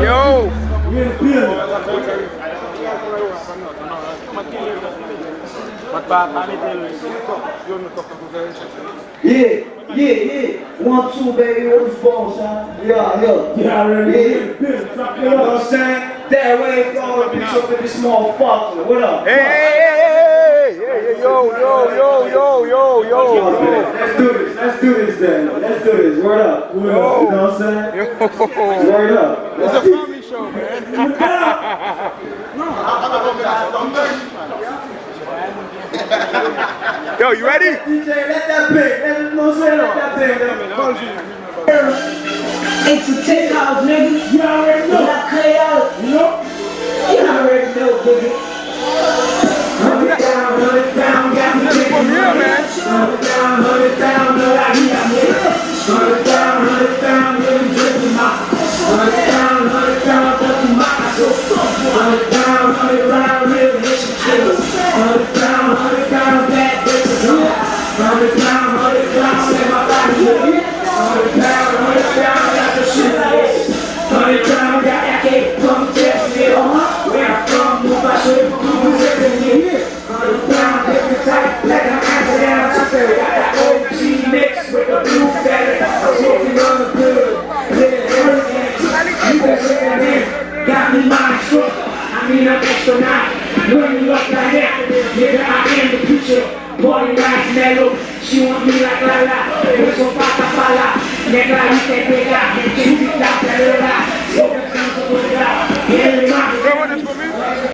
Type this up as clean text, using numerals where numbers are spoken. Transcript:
Yo! Yeah. 1, 2, baby, what was balls, huh? Yeah. You know what I'm saying? That way, y'all bitch up in this motherfucker. What up? Hey, yo! Let's do this then. Let's do this. Word up. You know what I'm saying? Word up. It's a family show, man. Yo, you ready? DJ, let that big. Let that big. It's a tech house, nigga. You already know. I cut out. You already know, nigga. 100 down, got me That's from here, man. 100 down, no, I got me. 100 down, really dripping my. 100 down, fucking my. 100 down, real mission killers. 100 down, bad bitches. 100 down, let my body live. 100 down, got the shit like this. 100 down, got that cake from Jacksonville. Where I'm from, move my shit from who's every year. 100 down, different type, black and Amsterdam. I said, got that OG mix with the blue fatty. I'm smoking on the good. Living hurricanes. You been living in. Got me mind struck. I mean, I'm astronaut. When you up like that, nigga, I am the future. Party lights mellow. She want me like la la. Eso pata pala. Nigga, you can't